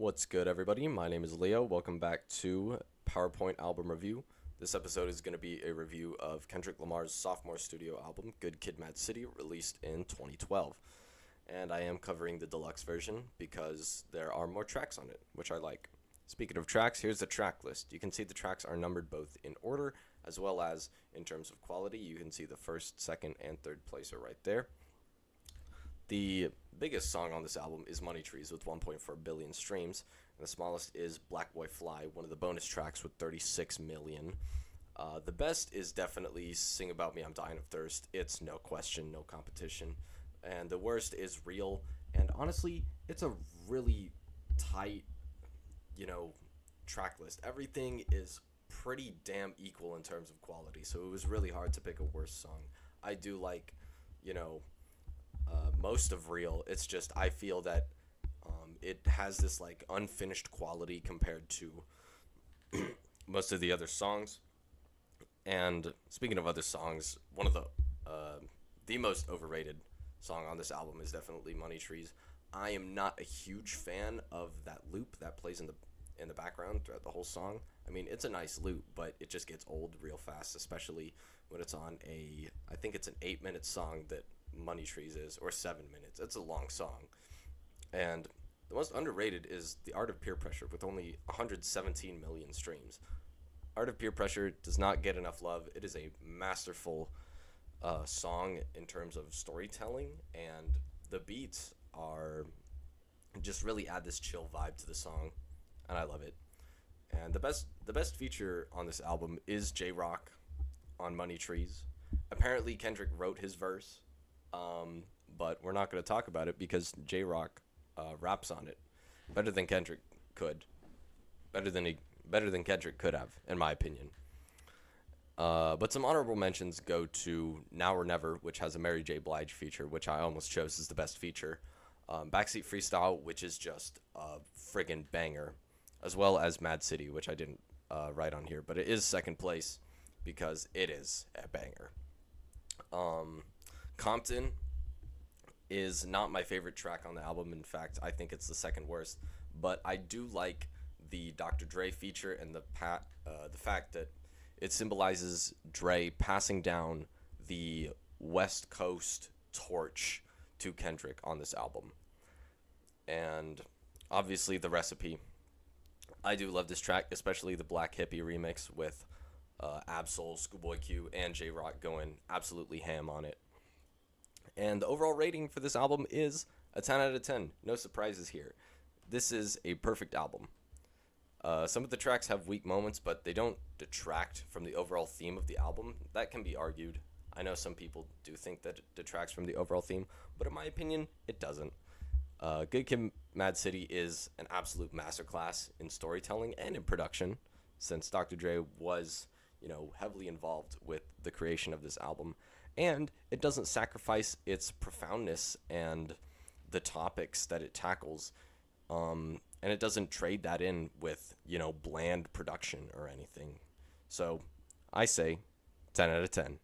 What's good, everybody? My name is Leo. Welcome back to PowerPoint Album Review. This episode is going to be a review of Kendrick Lamar's sophomore studio album, Good Kid, M.A.A.d City, released in 2012. And I am covering the deluxe version because there are more tracks on it, which I like. Speaking of tracks, here's the track list. You can see the tracks are numbered both in order as well as in terms of quality. You can see the first, second, and third place are right there. The biggest song on this album is Money Trees with 1.4 billion streams, and the smallest is Black Boy Fly, one of the bonus tracks with 36 million. The best is definitely Sing About Me, I'm Dying of Thirst. It's no question, no competition. And the worst is Real, and honestly, it's a really tight, track list. Everything is pretty damn equal in terms of quality, so it was really hard to pick a worse song. I do like, most of Real. It's just I feel that it has this like unfinished quality compared to most of the other songs. And speaking of other songs, one of the most overrated song on this album is definitely Money Trees. I am not a huge fan of that loop that plays in the background throughout the whole song. I mean, it's a nice loop, but it just gets old real fast, especially when it's on I think it's an 8-minute song that Money Trees is, or 7 minutes. It's a long song. And the most underrated is The Art of Peer Pressure with only 117 million streams. Art of Peer Pressure does not get enough love. It is a masterful song in terms of storytelling, and the beats are just really add this chill vibe to the song, and I love it. And the best feature on this album is J-Rock on Money Trees. Apparently Kendrick wrote his verse, but we're not going to talk about it because J-Rock raps on it better than Kendrick could, better than Kendrick could have, in my opinion. But some honorable mentions go to Now or Never, which has a Mary J. Blige feature, which I almost chose as the best feature. Backseat Freestyle, which is just a friggin' banger, as well as M.A.A.d City, which I didn't write on here, but it is second place because it is a banger. Compton is not my favorite track on the album. In fact, I think it's the second worst, but I do like the Dr. Dre feature and the fact that it symbolizes Dre passing down the West Coast torch to Kendrick on this album. And obviously the Recipe. I do love this track, especially the Black Hippie remix with Absol, Schoolboy Q, and J-Rock going absolutely ham on it. And the overall rating for this album is a 10 out of 10. No surprises here. This is a perfect album. Some of the tracks have weak moments, but they don't detract from the overall theme of the album. That can be argued. I know some people do think that it detracts from the overall theme, but in my opinion, it doesn't. Good Kid, M.A.A.d City is an absolute masterclass in storytelling and in production, since Dr. Dre was, heavily involved with the creation of this album. And it doesn't sacrifice its profoundness and the topics that it tackles. And it doesn't trade that in with, bland production or anything. So I say 10 out of 10.